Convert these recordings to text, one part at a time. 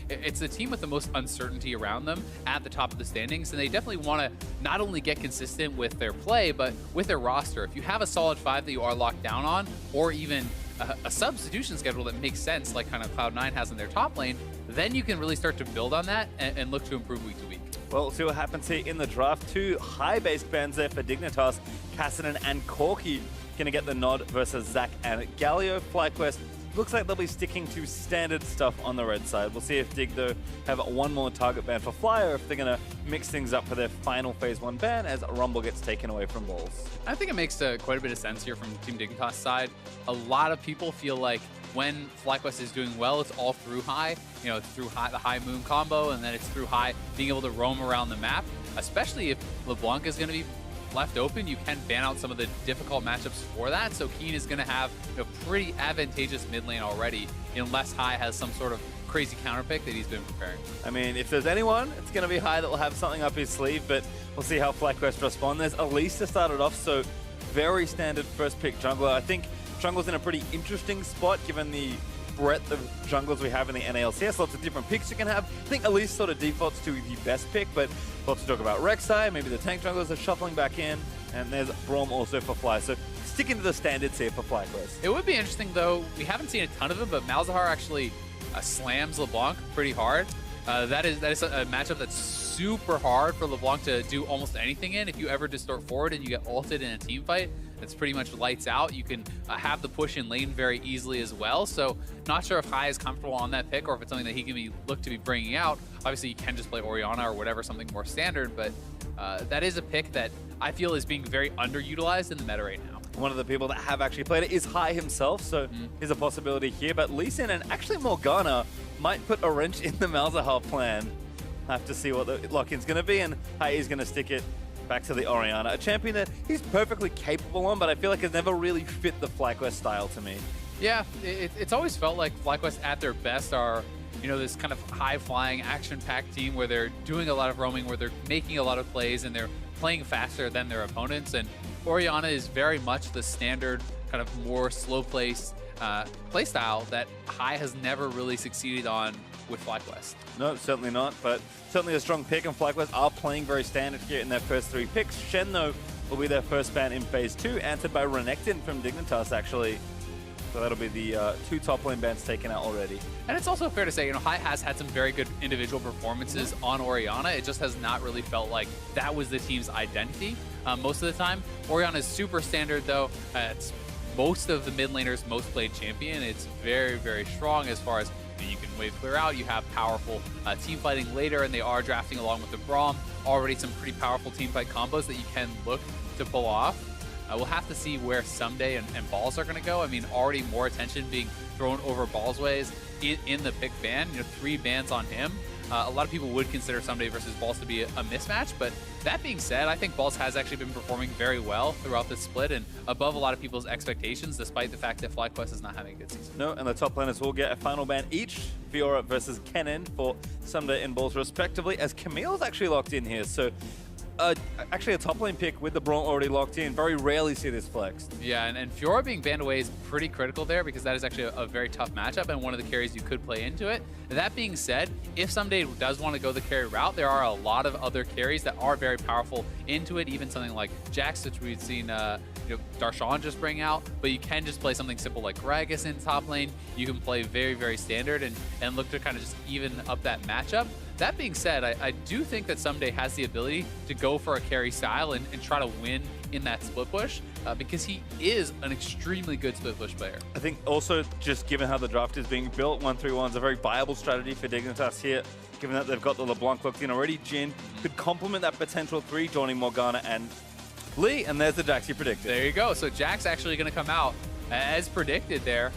it's the team with the most uncertainty around them at the top of the standings, and they definitely want to not only get consistent with their play, but with their roster. If you have a solid 5 that you are locked down on, or even a substitution schedule that makes sense, like kind of Cloud9 has in their top lane, then you can really start to build on that and look to improve week to week. Well, we'll see what happens here in the draft. 2 high-based bans there for Dignitas. Kassadin and Corki going to get the nod versus Zac and Galio. FlyQuest looks like they'll be sticking to standard stuff on the red side. We'll see if Dig, though, have one more target ban for Fly, or if they're going to mix things up for their final Phase 1 ban as Rumble gets taken away from Balls. I think it makes quite a bit of sense here from Team Dignitas' side. A lot of people feel like when FlyQuest is doing well, it's all through high. You know, it's through high, the high moon combo, and then it's through high being able to roam around the map, especially if LeBlanc is going to be left open. You can ban out some of the difficult matchups for that. So Keen is going to have pretty advantageous mid lane already, unless High has some sort of crazy counter pick that he's been preparing. I mean, if there's anyone, it's going to be High that will have something up his sleeve, but we'll see how FlyQuest respond. There's Elise to start it off, so very standard first pick jungler. I think jungler's in a pretty interesting spot given the breadth of junglers we have in the NALCS. Lots of different picks you can have. I think Elise sort of defaults to the best pick, but lots to talk about Rek'Sai. Maybe the tank junglers are shuffling back in, and there's Braum also for Fly. So sticking to the standards here for FlyQuest. It would be interesting, though. We haven't seen a ton of them, but Malzahar actually slams LeBlanc pretty hard. That is a matchup that's super hard for LeBlanc to do almost anything in. If you ever distort forward and you get ulted in a team fight, it's pretty much lights out. You can have the push in lane very easily as well. So not sure if High is comfortable on that pick or if it's something that he can look to be bringing out. Obviously, you can just play Orianna or whatever, something more standard, but that is a pick that I feel is being very underutilized in the meta right now. One of the people that have actually played it is High himself, so there's a possibility here. But Lee Sin and actually Morgana might put a wrench in the Malzahar plan. Have to see what the lock-in's going to be, and High is going to stick it back to the Orianna. A champion that he's perfectly capable on, but I feel like it's never really fit the FlyQuest style to me. Yeah, it's always felt like FlyQuest at their best are, this kind of high-flying, action-packed team where they're doing a lot of roaming, where they're making a lot of plays, and they're playing faster than their opponents. And Orianna is very much the standard, kind of more slow-paced play style that High has never really succeeded on with FlyQuest. No, certainly not, but certainly a strong pick, and FlyQuest are playing very standard here in their first 3 picks. Shen, though, will be their first ban in Phase 2, answered by Renekton from Dignitas, actually. So that'll be the 2 top lane bans taken out already. And it's also fair to say, High has had some very good individual performances on Orianna. It just has not really felt like that was the team's identity most of the time. Orianna is super standard, though. It's most of the mid laners' most played champion. It's very, very strong as far as you can wave clear out. You have powerful team fighting later, and they are drafting along with the Braum. Already some pretty powerful team fight combos that you can look to pull off. We'll have to see where Someday and Balls are going to go. I mean, already more attention being thrown over Balls' ways in the pick ban. 3 bans on him. A lot of people would consider Someday versus Balls to be a mismatch, but that being said, I think Balls has actually been performing very well throughout this split and above a lot of people's expectations, despite the fact that FlyQuest is not having a good season. No, and the top laners will get a final ban each. Fiora versus Kennen for Someday and Balls respectively, as Camille's actually locked in here. So actually a top lane pick with the Braum already locked in. Very rarely see this flexed. Yeah, and Fiora being banned away is pretty critical there because that is actually a very tough matchup and one of the carries you could play into it. That being said, if Someday does want to go the carry route, there are a lot of other carries that are very powerful into it, even something like Jax, which we've seen Darshan just bring out, but you can just play something simple like Gragas in top lane. You can play very, very standard and look to kind of just even up that matchup. That being said, I do think that Someday has the ability to go for a carry style and try to win in that split push because he is an extremely good split push player. I think also just given how the draft is being built, 1-3-1 is a very viable strategy for Dignitas here, given that they've got the LeBlanc locked in already. Jhin could complement that potential 3, joining Morgana and Lee, and there's the Jax you predicted. There you go. So Jax actually going to come out as predicted there.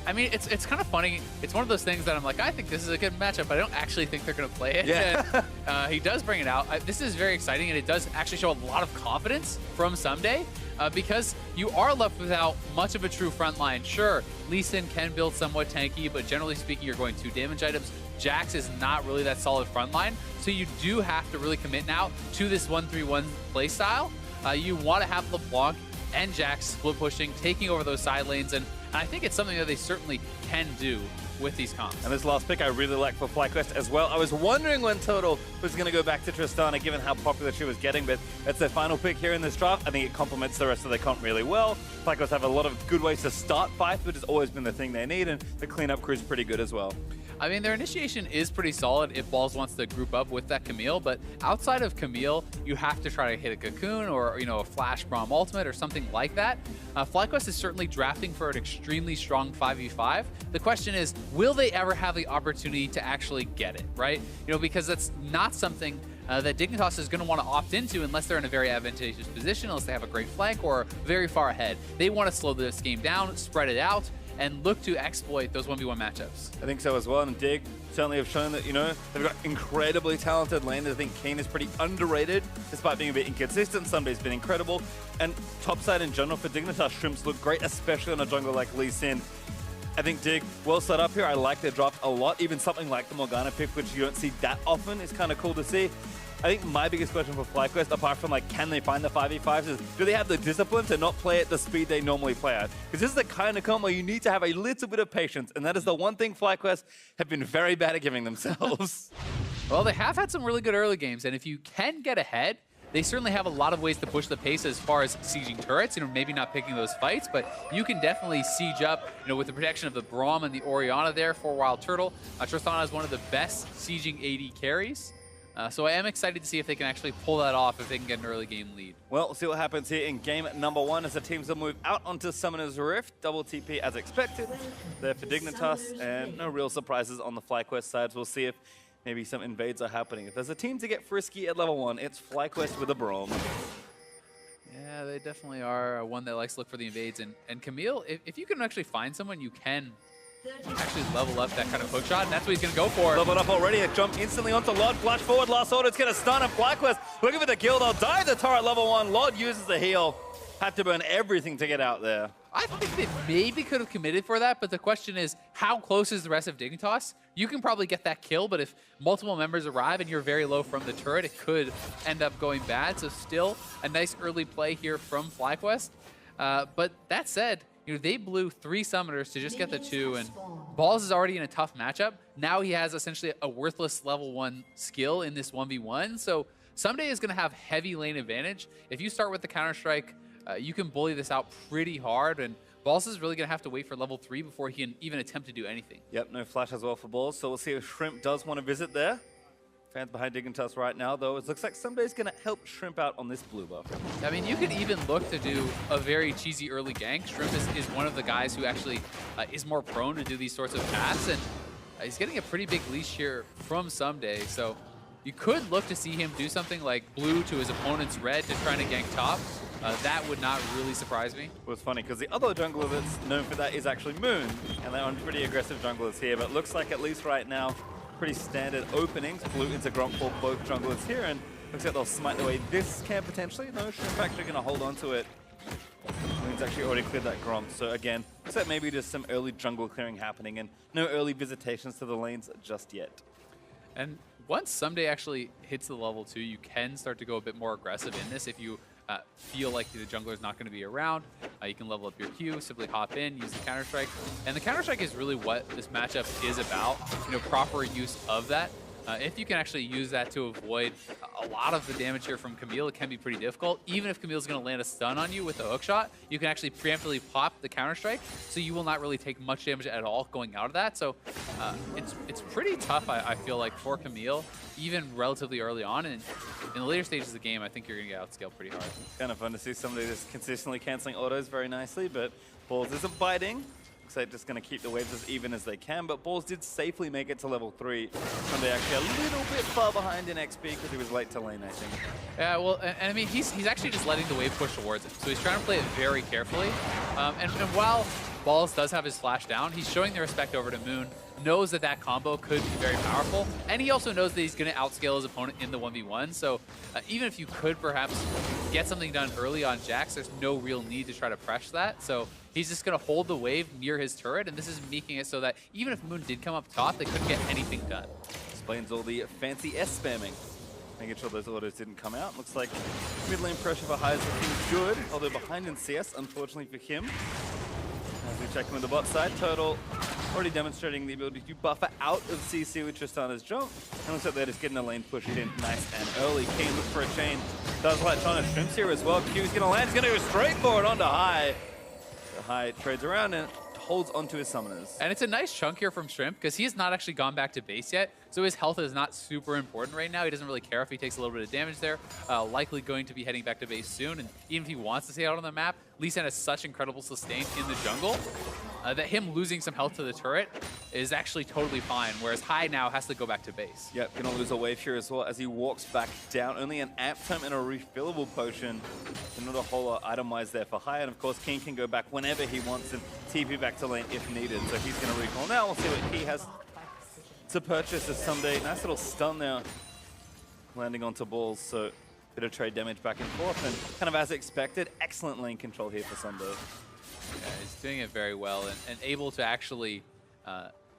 I mean, it's kind of funny. It's one of those things that I'm like, I think this is a good matchup, but I don't actually think they're going to play it. Yeah. And, he does bring it out. This is very exciting, and it does actually show a lot of confidence from Someday because you are left without much of a true front line. Sure, Lee Sin can build somewhat tanky, but generally speaking, you're going 2 damage items. Jax is not really that solid front line, so you do have to really commit now to this 1-3-1 play style. You want to have LeBlanc and Jax split pushing, taking over those side lanes, and I think it's something that they certainly can do with these comps. And this last pick I really like for FlyQuest as well. I was wondering when Total was going to go back to Tristana, given how popular she was getting, but that's their final pick here in this draft. I think it complements the rest of their comp really well. FlyQuest have a lot of good ways to start fights, which has always been the thing they need, and the cleanup crew is pretty good as well. I mean, their initiation is pretty solid if Balls wants to group up with that Camille, but outside of Camille, you have to try to hit a Cocoon or, you know, a Flash Braum Ultimate or something like that. FlyQuest is certainly drafting for an extremely strong 5v5. The question is, will they ever have the opportunity to actually get it, right? You know, because that's not something that Dignitas is going to want to opt into unless they're in a very advantageous position, unless they have a great flank or very far ahead. They want to slow this game down, spread it out, and look to exploit those 1v1 matchups. I think so as well, and Dig certainly have shown that, you know, they've got incredibly talented laners. I think Keen is pretty underrated, despite being a bit inconsistent. Sunday's been incredible, and topside in general for Dignitas, Shrimps look great, especially on a jungle like Lee Sin. I think Dig well set up here. I like their draft a lot. Even something like the Morgana pick, which you don't see that often, is kind of cool to see. I think my biggest question for FlyQuest, apart from like, can they find the 5v5s, is do they have the discipline to not play at the speed they normally play at? Because this is the kind of comp where you need to have a little bit of patience, and that is the one thing FlyQuest have been very bad at giving themselves. Well, they have had some really good early games, and if you can get ahead, they certainly have a lot of ways to push the pace as far as sieging turrets, you know, maybe not picking those fights, but you can definitely siege up, you know, with the protection of the Braum and the Orianna there for Wild Turtle. Tristana is one of the best sieging AD carries. So I am excited to see if they can actually pull that off, if they can get an early game lead. Well, we'll see what happens here in game number 1 as the teams will move out onto Summoner's Rift. Double TP as expected there for Dignitas, and no real surprises on the FlyQuest sides. We'll see if maybe some invades are happening. If there's a team to get frisky at level 1, it's FlyQuest with a Braum. Yeah, they definitely are one that likes to look for the invades. And Camille, if you can actually find someone, you can actually level up that kind of hook shot, and that's what he's going to go for. Leveled up already, a jump instantly onto Lod, flash forward, last order, it's going to stun, and FlyQuest looking for the kill, they'll die the turret level 1, Lod uses the heal, had to burn everything to get out there. I think they maybe could have committed for that, but the question is, how close is the rest of Dignitas? You can probably get that kill, but if multiple members arrive and you're very low from the turret, it could end up going bad, so still a nice early play here from FlyQuest. But that said, you know, they blew 3 summoners to just get the 2, and Balls is already in a tough matchup. Now he has essentially a worthless level 1 skill in this 1v1, so Someday is going to have heavy lane advantage. If you start with the Counter-Strike, you can bully this out pretty hard, and Balls is really going to have to wait for level 3 before he can even attempt to do anything. Yep, no flash as well for Balls, so we'll see if Shrimp does want to visit there. Fans behind Dignitas right now, though. It looks like Sunday's going to help Shrimp out on this blue buff. I mean, you could even look to do a very cheesy early gank. Shrimp is one of the guys who actually is more prone to do these sorts of paths, and he's getting a pretty big leash here from Someday. So you could look to see him do something like blue to his opponent's red to try to gank top. That would not really surprise me. It was funny because the other jungler that's known for that is actually Moon, and they're on pretty aggressive junglers here, but it looks like at least right now, pretty standard openings. Blue into Gromp for both junglers here, and looks like they'll smite their way this can potentially. No, Shrimp actually going to hold on to it. Moon's actually already cleared that Gromp, so again, looks like maybe just some early jungle clearing happening and no early visitations to the lanes just yet. And once Someday actually hits the level 2, you can start to go a bit more aggressive in this if you feel like the jungler is not going to be around. You can level up your Q, simply hop in, use the Counter-Strike. And the Counter-Strike is really what this matchup is about, you know, proper use of that. If you can actually use that to avoid a lot of the damage here from Camille, it can be pretty difficult. Even if Camille's going to land a stun on you with a hookshot, you can actually preemptively pop the Counter-Strike, so you will not really take much damage at all going out of that. So it's pretty tough, I feel like, for Camille, even relatively early on. And in the later stages of the game, I think you're going to get outscaled pretty hard. It's kind of fun to see somebody just consistently canceling autos very nicely, but Balls isn't biting. Looks like just going to keep the waves as even as they can, but Balls did safely make it to level 3. Sunday actually a little bit far behind in XP because he was late to lane, I think. Yeah, well, and I mean, he's actually just letting the wave push towards him, so he's trying to play it very carefully. And while Balls does have his flash down, he's showing the respect over to Moon, knows that that combo could be very powerful, and he also knows that he's going to outscale his opponent in the 1v1, so even if you could perhaps get something done early on Jax, there's no real need to try to press that, so he's just going to hold the wave near his turret, and this is making it so that even if Moon did come up top, they couldn't get anything done. Explains all the fancy S spamming. Making sure those autos didn't come out. Looks like mid lane pressure for High is looking good, although behind in CS, unfortunately for him. As we check in with the bot side, Turtle already demonstrating the ability to buffer out of CC with Tristana's jump. And looks like they're just getting the lane pushed in nice and early. Kane looks for a chain. Does like trying to shrimps here as well. Q's going to land. He's going to go straight for it onto High. So High trades around and holds onto his summoners. And it's a nice chunk here from Shrimp because he has not actually gone back to base yet. So his health is not super important right now. He doesn't really care if he takes a little bit of damage there. Likely going to be heading back to base soon. And even if he wants to stay out on the map, Lee Sin has such incredible sustain in the jungle that him losing some health to the turret is actually totally fine. Whereas High now has to go back to base. Yep, gonna lose a wave here as well as he walks back down. Only an amp tome and a refillable potion. So not a whole lot itemized there for High. And of course, King can go back whenever he wants and TP back to lane if needed. So he's gonna recall now. We'll see what he has to purchase as someday. Nice little stun there, landing onto balls. So bit of trade damage back and forth, and kind of as expected, excellent lane control here for Sunday. Yeah, he's doing it very well and able to actually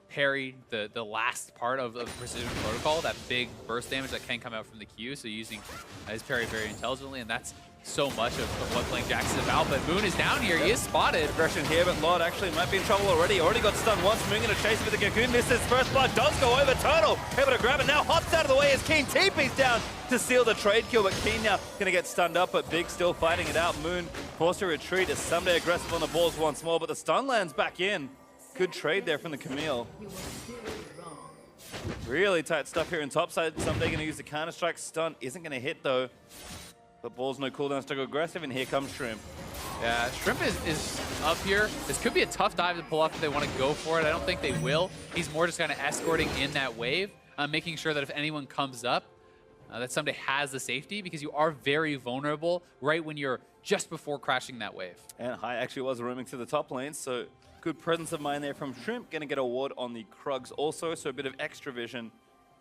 parry the last part of Precision Protocol, that big burst damage that can come out from the Q. So using his parry very intelligently, and that's so much of what playing Jax is about. But Moon is down here. He is spotted. Aggression here, but Lord actually might be in trouble already. Already got stunned once. Moon going to chase with the Cocoon. Misses. First blood does go over. Turtle able to grab it. Now hops out of the way as Keen TP's down to seal the trade kill. But Keen now going to get stunned up, but Big still fighting it out. Moon forced to retreat as Someday aggressive on the balls once more, but the stun lands back in. Good trade there from the Camille. Really tight stuff here in topside. Someday going to use the counter-strike. Stun isn't going to hit though. But Ball's no cooldowns to go aggressive, and here comes Shrimp. Yeah, Shrimp is up here. This could be a tough dive to pull off if they want to go for it. I don't think they will. He's more just kind of escorting in that wave, making sure that if anyone comes up, that Someday has the safety, because you are very vulnerable right when you're just before crashing that wave. And High actually was roaming to the top lane, so good presence of mind there from Shrimp. Going to get a ward on the Krugs also, so a bit of extra vision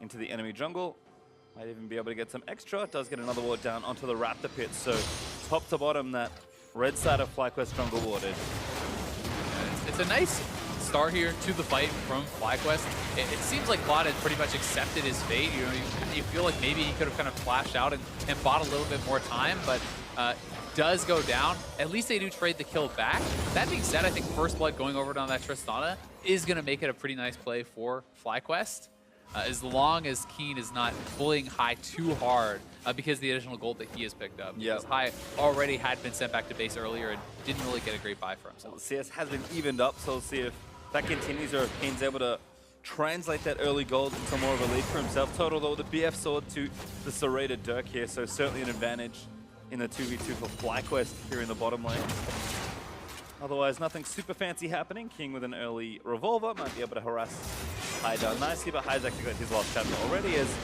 into the enemy jungle. Might even be able to get some extra. Does get another ward down onto the Raptor pit. So top to bottom, that red side of FlyQuest jungle warded. It's a nice start here to the fight from FlyQuest. It seems like Vlad has pretty much accepted his fate. You know, you feel like maybe he could have kind of flashed out and bought a little bit more time, but does go down. At least they do trade the kill back. That being said, I think First Blood going over on that Tristana is going to make it a pretty nice play for FlyQuest. As long as Keen is not bullying High too hard because of the additional gold that he has picked up. Yep. Because High already had been sent back to base earlier and didn't really get a great buy for himself. CS has been evened up, so we'll see if that continues or if Keen's able to translate that early gold into more of a lead for himself. Total though, the BF sword to the serrated Dirk here, so certainly an advantage in the 2v2 for FlyQuest here in the bottom lane. Otherwise, nothing super fancy happening. King with an early revolver might be able to harass High down nicely, but High's actually got his last chapter already as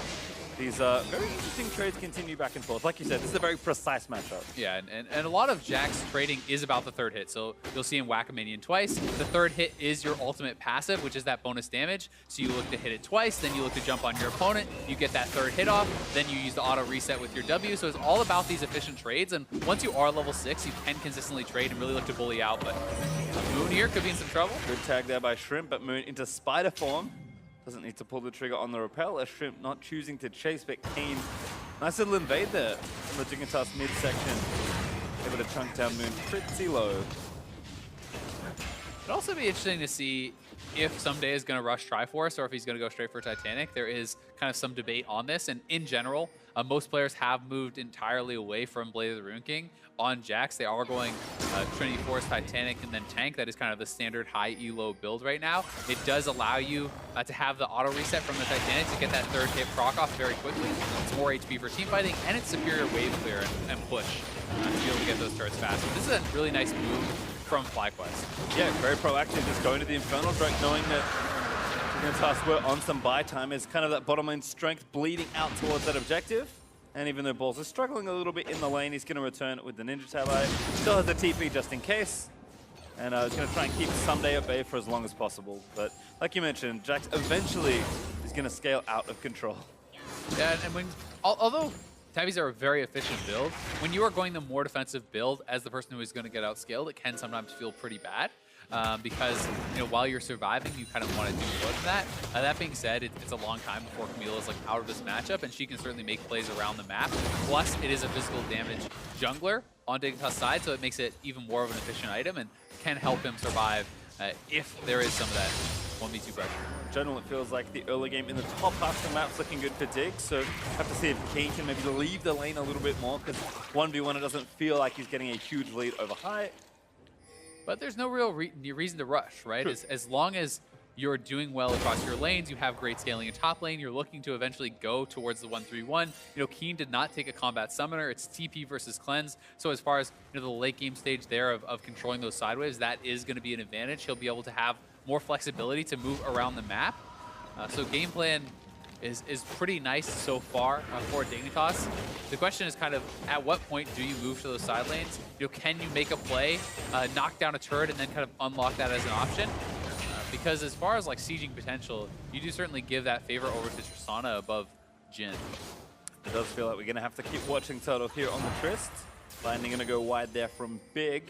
these very interesting trades continue back and forth. Like you said, this is a very precise matchup. Yeah, and a lot of Jack's trading is about the third hit. So you'll see him whack a minion twice. The third hit is your ultimate passive, which is that bonus damage. So you look to hit it twice, then you look to jump on your opponent, you get that third hit off, then you use the auto reset with your W. So it's all about these efficient trades. And once you are level 6, you can consistently trade and really look to bully out. But Moon here could be in some trouble. Good tag there by Shrimp, but Moon into spider form. Doesn't need to pull the trigger on the rappel. A Shrimp not choosing to chase, but Keen. Nice little invade there from the Dignitas midsection. Able to chunk down Moon pretty low. It'd also be interesting to see if Someday is going to rush Triforce or if he's going to go straight for Titanic. There is kind of some debate on this, and in general, most players have moved entirely away from Blade of the Rune King on Jax. They are going Trinity Force, Titanic, and then Tank. That is kind of the standard high elo build right now. It does allow you to have the auto reset from the Titanic to get that third hit proc off very quickly. It's more HP for team fighting, and it's superior wave clear and push to be able to get those turrets fast. This is a really nice move from FlyQuest. Yeah, very proactive, just going to the Infernal Strike, knowing that Dignitas were on some buy time, is kind of that bottom lane strength bleeding out towards that objective. And even though Balls is struggling a little bit in the lane, he's going to return with the Ninja Tablet. Still has the TP just in case. And he's going to try and keep Someday at bay for as long as possible. But like you mentioned, Jax eventually is going to scale out of control. Yeah, and when although Tabbies are a very efficient build, when you are going the more defensive build as the person who is going to get outscaled, it can sometimes feel pretty bad. Because while you're surviving, you kind of want to do more than that. That being said, it's a long time before Camille is out of this matchup, and she can certainly make plays around the map. Plus, it is a physical damage jungler on Dignitas' side, so it makes it even more of an efficient item and can help him survive if there is some of that 1v2 pressure. In general, it feels like the early game in the top half of the map's looking good for Dig, so have to see if Keen can maybe leave the lane a little bit more, because 1v1 it doesn't feel like he's getting a huge lead over High. But there's no real reason to rush, right? As long as you're doing well across your lanes, you have great scaling in top lane, you're looking to eventually go towards the 1-3-1. You know, Keen did not take a combat summoner, it's TP versus cleanse. So as far as the late game stage there of controlling those sideways, that is going to be an advantage. He'll be able to have more flexibility to move around the map. So game plan is pretty nice so far for Dignitas. The question is kind of, at what point do you move to those side lanes? Can you make a play, knock down a turret, and then kind of unlock that as an option? Because as far as like sieging potential, you do certainly give that favor over to Tristana above Jhin. It does feel like we're going to have to keep watching Turtle here on the Trist. Lightning going to go wide there from Big.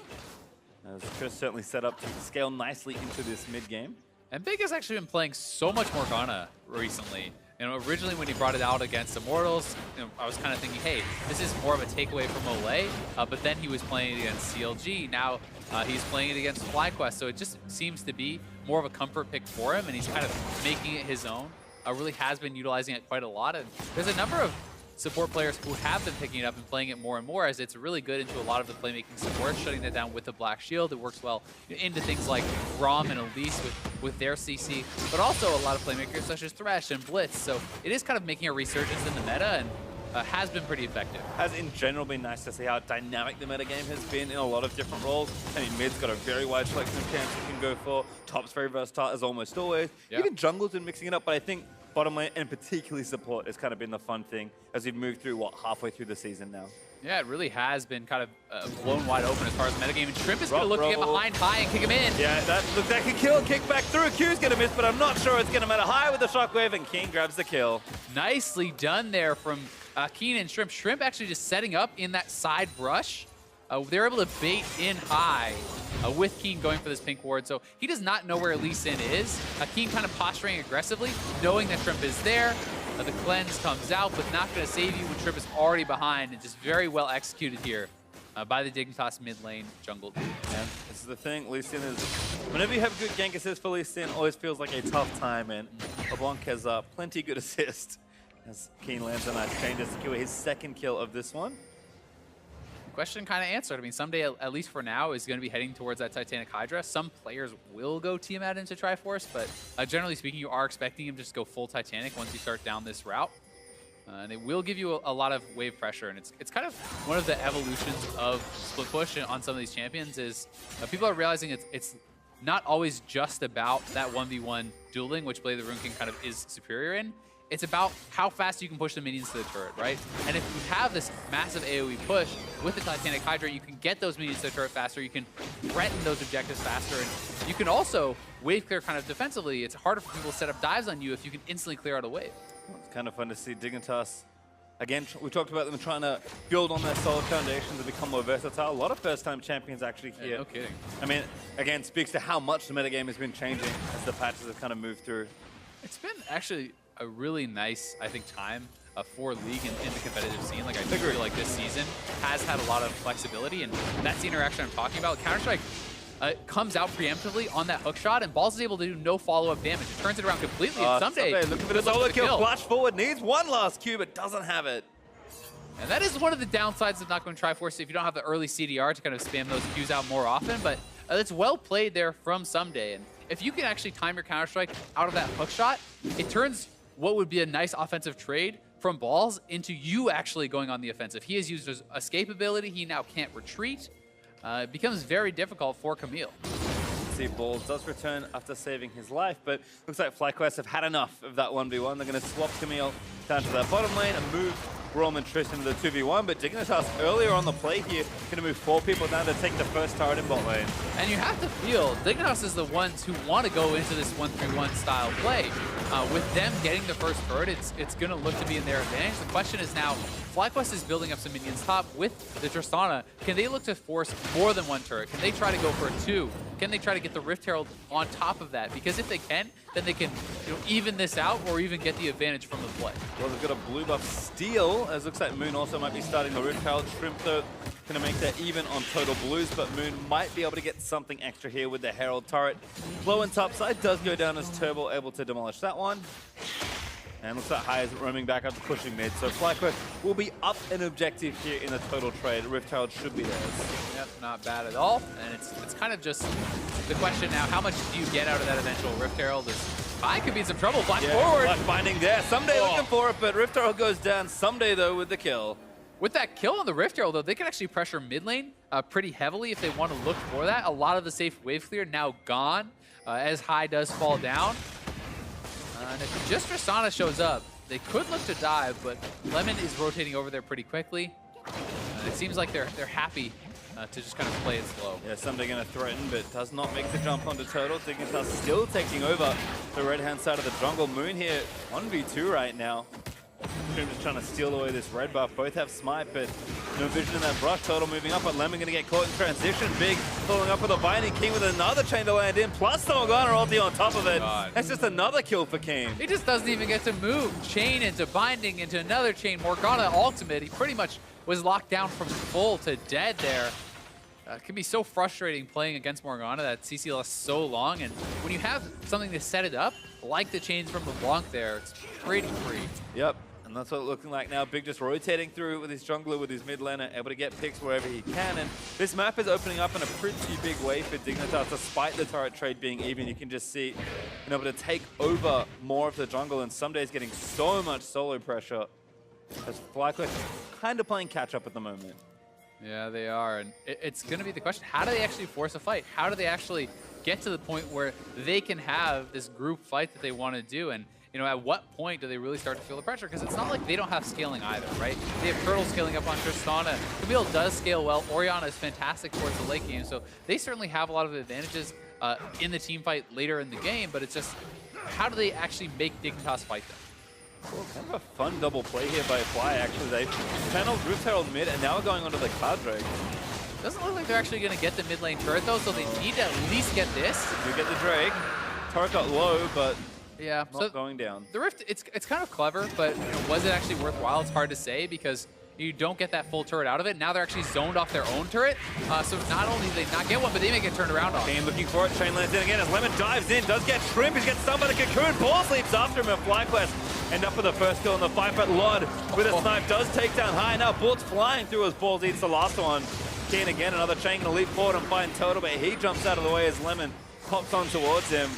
As Trist certainly set up to scale nicely into this mid game. And Big has actually been playing so much Morgana recently. Originally when he brought it out against Immortals, I was kind of thinking, hey, this is more of a takeaway from Olay, but then he was playing it against CLG. Now he's playing it against FlyQuest, so it just seems to be more of a comfort pick for him, and he's kind of making it his own. Really has been utilizing it quite a lot, and there's a number of support players who have been picking it up and playing it more and more, as it's really good into a lot of the playmaking support, shutting that down with the Black Shield. It works well into things like Rom and Elise with their CC, but also a lot of playmakers such as Thresh and Blitz. So it is kind of making a resurgence in the meta, and has been pretty effective. Has in general been nice to see how dynamic the metagame has been in a lot of different roles. I mean, mid's got a very wide selection of camps you can go for. Top's very versatile as almost always. Yeah. Even jungle's been mixing it up, but I think bottom lane and particularly support has kind of been the fun thing as we've moved through, halfway through the season now. Yeah, it really has been kind of blown wide open as far as metagame. And Shrimp is going to look to get behind High and kick him in. Yeah, that looks like a kill. Kick back through. Q's going to miss, but I'm not sure it's going to matter. High with the shockwave, and Keen grabs the kill. Nicely done there from Keen and Shrimp. Shrimp actually just setting up in that side brush. They're able to bait in High with Keen going for this pink ward. So he does not know where Lee Sin is. Keen kind of posturing aggressively, knowing that Shrimp is there. The cleanse comes out, but not going to save you when Shrimp is already behind, and just very well executed here by the Dignitas mid lane jungle. And this is the thing, Lee Sin is, whenever you have good gank assist for Lee Sin, always feels like a tough time, and LeBlanc has plenty good assist as Keen lands a nice chain to secure his second kill of this one. Question kind of answered. I mean, someday, at least for now, is going to be heading towards that Titanic Hydra. Some players will go Tiamat into Triforce, but generally speaking, you are expecting him to just go full Titanic once you start down this route. And it will give you a lot of wave pressure, and it's kind of one of the evolutions of split push on some of these champions is people are realizing it's not always just about that 1v1 dueling, which Blade of the Rune King kind of is superior in. It's about how fast you can push the minions to the turret, right? And if you have this massive AoE push with the Titanic Hydra, you can get those minions to the turret faster, you can threaten those objectives faster, and you can also wave clear kind of defensively. It's harder for people to set up dives on you if you can instantly clear out a wave. It's kind of fun to see Dignitas. Again, we talked about them trying to build on their solid foundations and become more versatile. A lot of first-time champions actually here. Yeah, no kidding. I mean, again, speaks to how much the metagame has been changing as the patches have kind of moved through. It's been actually a really nice, I think, time for League in the competitive scene. Like, I feel like this season has had a lot of flexibility, and that's the interaction I'm talking about. Counter-Strike comes out preemptively on that hook shot, and Balls is able to do no follow-up damage. It turns it around completely, and someday look at the solo kill. Flash forward, needs one last Q, but doesn't have it. And that is one of the downsides of not going Triforce if you don't have the early CDR to kind of spam those Qs out more often, but it's well played there from Someday. And if you can actually time your Counter-Strike out of that hook shot, it turns what would be a nice offensive trade from Balls into you actually going on the offensive. He has used his escape ability. He now can't retreat. It becomes very difficult for Camille. See, Balls does return after saving his life, but looks like FlyQuest have had enough of that 1v1. They're going to swap Camille down to that bottom lane and move Rom and Trish into the 2v1, but Dignitas earlier on the play here going to move 4 people down to take the first turret in bot lane. And you have to feel Dignitas is the ones who want to go into this 1-3-1 style play. With them getting the first turret, it's going to look to be in their advantage. The question is now, FlyQuest is building up some minions top with the Tristana. Can they look to force more than one turret? Can they try to go for a 2? Can they try to get the Rift Herald on top of that? Because if they can, then they can even this out or even get the advantage from the play. Well, they've got a blue buff steal jungle, as looks like Moon also might be starting the Rift Herald. Shrimp, though, going to make that even on total blues, but Moon might be able to get something extra here with the Herald turret. Low and top side does go down as Turbo able to demolish that one. And looks like High is roaming back up to pushing mid. So FlyQuest will be up an objective here in the total trade. Rift Herald should be theirs. Yep, not bad at all. And it's kind of just the question now, how much do you get out of that eventual Rift Herald? High could be in some trouble. Black forward. Black binding there. Someday looking for it, but Rift Herald goes down. Someday, though, with the kill. With that kill on the Rift Herald, though, they can actually pressure mid lane pretty heavily if they want to look for that. A lot of the safe wave clear now gone as High does fall down. And if just Tristana shows up, they could look to dive, but Lemon is rotating over there pretty quickly. It seems like they're happy to just kind of play it slow. Yeah, Someday going to threaten, but does not make the jump onto Turtle. Dignitas still taking over the red-hand side of the jungle. Moon here, 1v2 right now. Shrimp just trying to steal away this red buff. Both have smite, but no vision in that brush. Turtle moving up, but Lemon going to get caught in transition. Big following up with a Binding King with another chain to land in, plus the Morgana ulti on top of it. God. That's just another kill for Kane. He just doesn't even get to move. Chain into Binding into another chain. Morgana ultimate. He pretty much was locked down from full to dead there. It can be so frustrating playing against Morgana that CC lasts so long, and when you have something to set it up, like the chains from LeBlanc there, it's pretty free. Yep, and that's what it's looking like now. Big just rotating through with his jungler, with his mid laner, able to get picks wherever he can, and this map is opening up in a pretty big way for Dignitas. Despite the turret trade being even, you can just see able to take over more of the jungle, and Someday's getting so much solo pressure as FlyQuest kind of playing catch up at the moment. Yeah, they are, and it's going to be the question, how do they actually force a fight? How do they actually get to the point where they can have this group fight that they want to do? And, you know, at what point do they really start to feel the pressure? Because it's not like they don't have scaling either, right? They have Turtle scaling up on Tristana. Camille does scale well. Orianna is fantastic towards the late game, so they certainly have a lot of advantages in the team fight later in the game, but it's just, how do they actually make Dignitas fight them? Well, kind of a fun double play here by Fly, actually. They channeled Rift Herald mid, and now we're going onto the Cloud Drake. Doesn't look like they're actually going to get the mid lane turret, though, so they need to at least get this. We get the Drake. Turret got low, but yeah, not so going down. The Rift, it's kind of clever, but you know, was it actually worthwhile? It's hard to say because you don't get that full turret out of it. Now they're actually zoned off their own turret, so not only do they not get one, but they may get turned around on. Kane looking for it. Chain lands in again as Lemon dives in, does get Shrimp. He's gets stung by the Cocoon. Ball sleeps after him, and FlyQuest end up with the first kill in the fight, but Lod with a snipe does take down High. Now bullets flying through as Balls eats the last one. Kane again, another chain to leap forward and find Turtle, but he jumps out of the way as Lemon pops on towards him.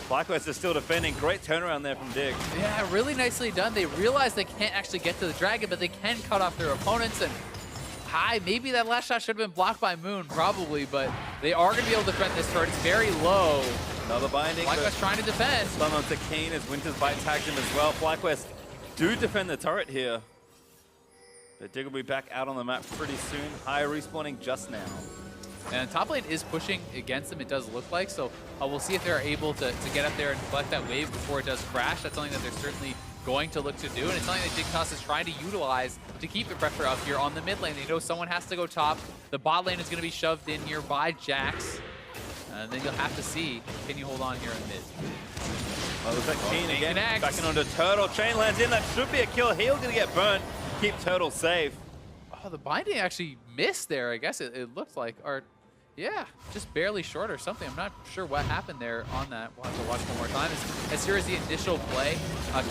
FlyQuest is still defending. Great turnaround there from Dig. Yeah, really nicely done. They realize they can't actually get to the dragon, but they can cut off their opponents. And High, maybe that last shot should have been blocked by Moon, probably, but they are going to be able to defend this turret. It's very low. Another binding. FlyQuest trying to defend. Stun onto Kane as Winter's Bite tagged him as well. FlyQuest do defend the turret here. But Dig will be back out on the map pretty soon. High respawning just now. And top lane is pushing against them, it does look like, so we'll see if they're able to get up there and collect that wave before it does crash. That's something that they're certainly going to look to do, and it's something that Dignitas is trying to utilize to keep the pressure up here on the mid lane. They know someone has to go top. The bot lane is going to be shoved in here by Jax, and then you'll have to see, can you hold on here in mid? Well, looks like Kane again, connects. backing onto Turtle. Chain lands in, that should be a kill. Heal going to get burnt. Keep Turtle safe. Oh, the binding actually missed there, I guess it looked like. Or, yeah, just barely short or something. I'm not sure what happened there on that. We'll have to watch one more time. As here is the initial play.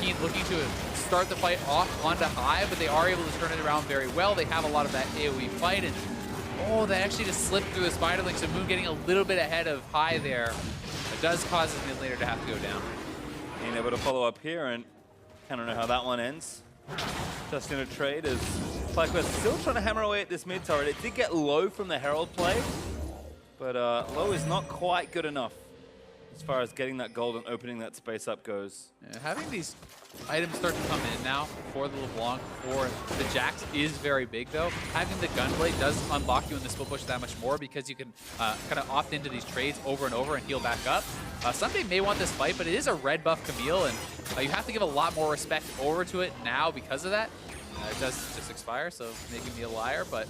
Keen looking to start the fight off onto High, but they are able to turn it around very well. They have a lot of that AoE fight, and oh, they actually just slipped through the spider link, so Moon getting a little bit ahead of High there. It does cause his mid laner to have to go down. Being able to follow up here, and I don't know how that one ends. Just in a trade as FlyQuest still trying to hammer away at this mid turret. It did get low from the Herald play, but low is not quite good enough as far as getting that gold and opening that space up goes. Yeah, having these items start to come in now for the LeBlanc, for the Jax is very big though. Having the Gunblade does unlock you in the split push that much more because you can kind of opt into these trades over and over and heal back up. Someday may want this fight, but it is a red buff Camille, and you have to give a lot more respect over to it now because of that. It does just expire, so making me a liar, but...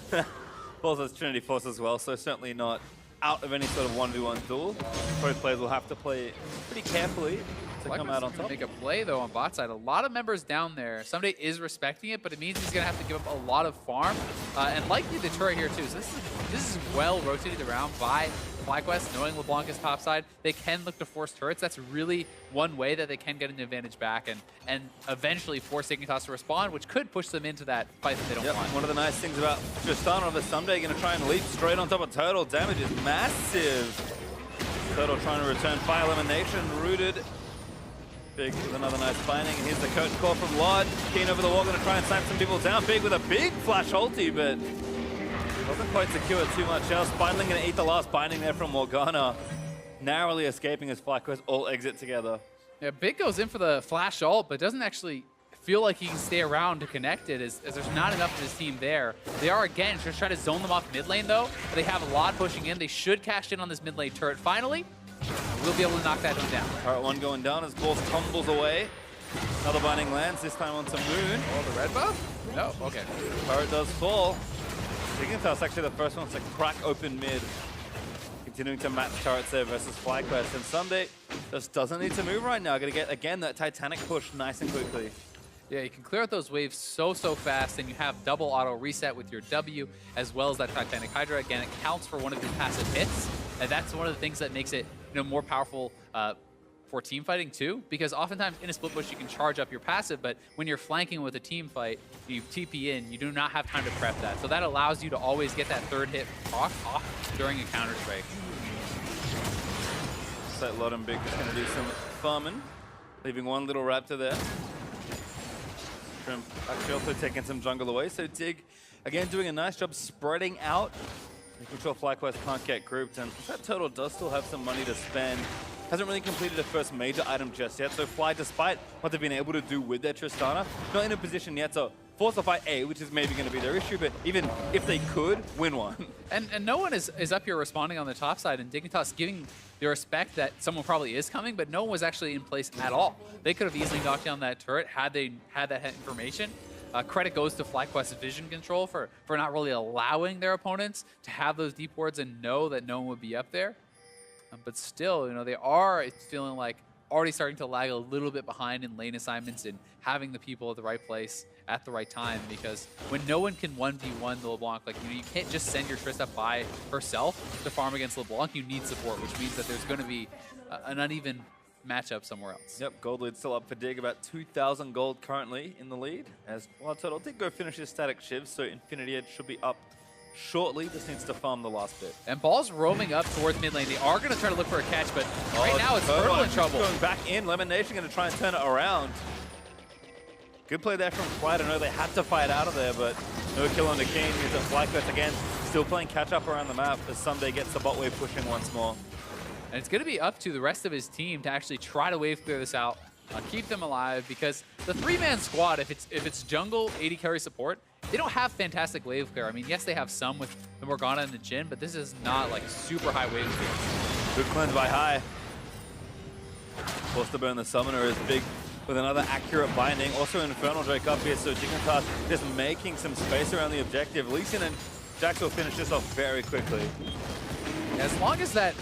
Also, it's Trinity Force as well, so certainly not out of any sort of 1v1 duel. Both players will have to play pretty carefully to come out on top. Make a play though on bot side. A lot of members down there. Someday is respecting it, but it means he's gonna have to give up a lot of farm and likely the turret here too. So this is well rotated around by FlyQuest, knowing LeBlanc is topside. They can look to force turrets. That's really one way that they can get an advantage back and eventually force Dignitas to respond, which could push them into that fight that they don't want. One of the nice things about Tristana is Someday going to try and leap straight on top of Turtle. Damage is massive. Turtle trying to return fire elimination, rooted. Big with another nice binding. And here's the curtain call from Lod. Keen over the wall, going to try and snipe some people down. Big with a big flash ulti, but doesn't quite secure too much else. Finally going to eat the last binding there from Morgana. Narrowly escaping as FlyQuest all exit together. Yeah, Big goes in for the flash ult, but doesn't actually feel like he can stay around to connect it as there's not enough of his team there. They are, again, just trying to zone them off mid lane, though. They have a lot pushing in. They should cash in on this mid lane turret finally. We'll be able to knock that one down. Turret one going down as Balls tumbles away. Another binding lands, this time onto Moon. Oh, the red buff? No, okay. Turret does fall. Dignitas actually the first one to crack open mid. Continuing to match turrets there versus FlyQuest. And Someday just doesn't need to move right now. Gonna get, again, that Titanic push nice and quickly. Yeah, you can clear out those waves so fast, and you have double auto reset with your W, as well as that Titanic Hydra. Again, it counts for one of your passive hits, and that's one of the things that makes it more powerful for team fighting too, because oftentimes in a split push you can charge up your passive, but when you're flanking with a team fight, you TP in, you do not have time to prep that. So that allows you to always get that third hit off during a counter strike. So Lod and Big is going to do some farming, leaving one little Raptor there. Shrimp actually also taking some jungle away, so Dig again doing a nice job spreading out, making sure FlyQuest can't get grouped, and that Turtle does still have some money to spend. Hasn't really completed the first major item just yet, so Fly, despite what they've been able to do with their Tristana, not in a position yet to force a fight A, which is maybe going to be their issue, but even if they could, win one. And no one is up here responding on the top side, and Dignitas giving the respect that someone probably is coming, but no one was actually in place at all. They could have easily knocked down that turret had they had that information. Credit goes to FlyQuest's vision control for not really allowing their opponents to have those deep wards and know that no one would be up there. But still, they are feeling like already starting to lag a little bit behind in lane assignments and having the people at the right place at the right time, because when no one can 1v1 the LeBlanc, like you can't just send your Trista by herself to farm against LeBlanc. You need support, which means that there's going to be an uneven matchup somewhere else. Yep, gold lead still up for Dig, about 2,000 gold currently in the lead, as Wild Turtle did go finish his static shiv, so Infinity Edge should be up shortly. Just needs to farm the last bit. And Ball's roaming up towards mid lane. They are going to try to look for a catch, but right now it's Turtle in trouble. Going back in, Lemon Nation going to try and turn it around. Good play there from Fly. I know they had to fight out of there, but no kill on the King. He's a FlyQuest again, still playing catch up around the map as Someday gets the bot wave pushing once more. And it's going to be up to the rest of his team to actually try to wave clear this out, keep them alive, because the three-man squad, if it's jungle, AD carry support, they don't have fantastic wave clear. I mean, yes, they have some with the Morgana and the Jhin, but this is not like super high wave clear. Good cleanse by High. Forced to burn the Summoner is Big with another accurate binding. Also Infernal Drake up here, so Dignitas just making some space around the objective. Lee Sin and Jax will finish this off very quickly. As long as that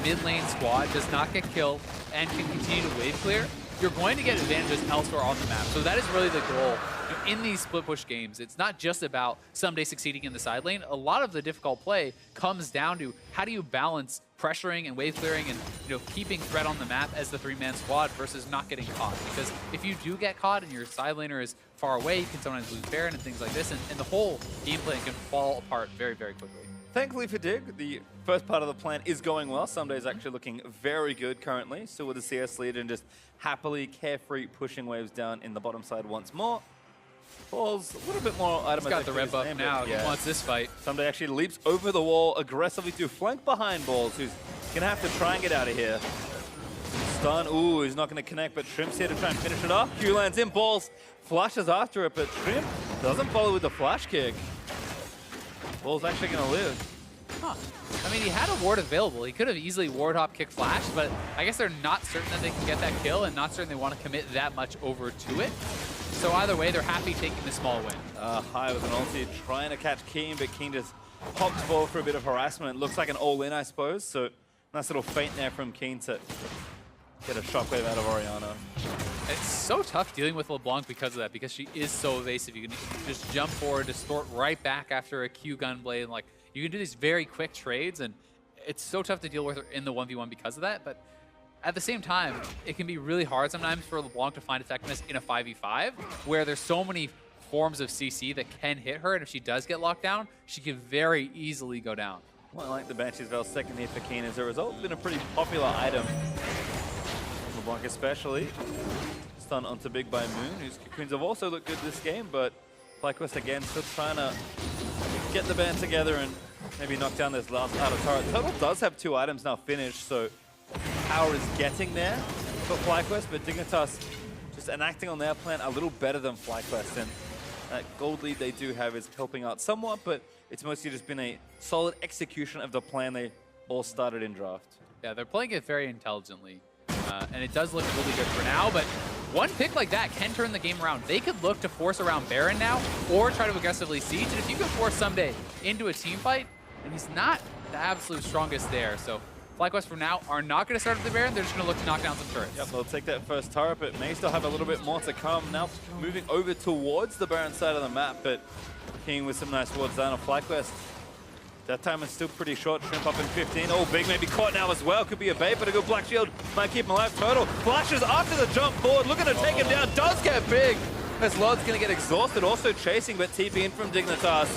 mid lane squad does not get killed and can continue to wave clear, you're going to get advantages elsewhere on the map. So that is really the goal. In these split push games, it's not just about Someday succeeding in the side lane. A lot of the difficult play comes down to how do you balance pressuring and wave clearing and keeping threat on the map as the three-man squad versus not getting caught. Because if you do get caught and your side laner is far away, you can sometimes lose Baron and things like this, and the whole gameplay can fall apart very, very quickly. Thankfully for Dig, the first part of the plan is going well. Someday is actually looking very good currently. Still with the CS lead and just happily, carefree pushing waves down in the bottom side once more. Balls a little bit more item. He's got the red buff now. Yeah. He wants this fight. Someday actually leaps over the wall aggressively to flank behind Balls, who's going to have to try and get out of here. Stun. Ooh, he's not going to connect, but Shrimp's here to try and finish it off. Q lands in. Balls flashes after it, but Shrimp doesn't follow with the flash kick. Ball's actually going to live. Huh. I mean, he had a ward available. He could have easily ward hop kick flash, but I guess they're not certain that they can get that kill and not certain they want to commit that much over to it. So either way, they're happy taking the small win. High with an ulti, trying to catch Keen, but Keen just popped forward for a bit of harassment. Looks like an all-in, I suppose. So nice little feint there from Keen to get a shockwave out of Orianna. It's so tough dealing with LeBlanc because of that, because she is so evasive. You can just jump forward, distort right back after a Q gunblade, and like you can do these very quick trades, and it's so tough to deal with her in the 1v1 because of that. But at the same time, it can be really hard sometimes for LeBlanc to find effectiveness in a 5v5, where there's so many forms of CC that can hit her, and if she does get locked down, she can very easily go down. Well, I like the Banshee's Veil second here for Keen as a result. It's been a pretty popular item. LeBlanc especially. Stun onto Big by Moon, whose cocoons have also looked good this game, but FlyQuest again still trying to get the band together and maybe knock down this last outer turret. Turtle does have 2 items now finished, so power is getting there for FlyQuest, but Dignitas just enacting on their plan a little better than FlyQuest, and that gold lead they do have is helping out somewhat, but it's mostly just been a solid execution of the plan they all started in draft. Yeah, they're playing it very intelligently, and it does look really good for now, but one pick like that can turn the game around. They could look to force around Baron now, or try to aggressively siege, and if you can force Someday into a team fight, and he's not the absolute strongest there, so FlyQuest for now are not going to start with the Baron. They're just going to look to knock down some turrets. Yep, they'll take that first turret, but may still have a little bit more to come. Now moving over towards the Baron side of the map, but King with some nice wards down on FlyQuest. That time is still pretty short. Shrimp up in 15. Oh, Big may be caught now as well. Could be a bait, but a good Black Shield might keep him alive. Turtle flashes after the jump forward, looking to take him down. Does get Big. This Lord's going to get exhausted. Also chasing, but TP in from Dignitas.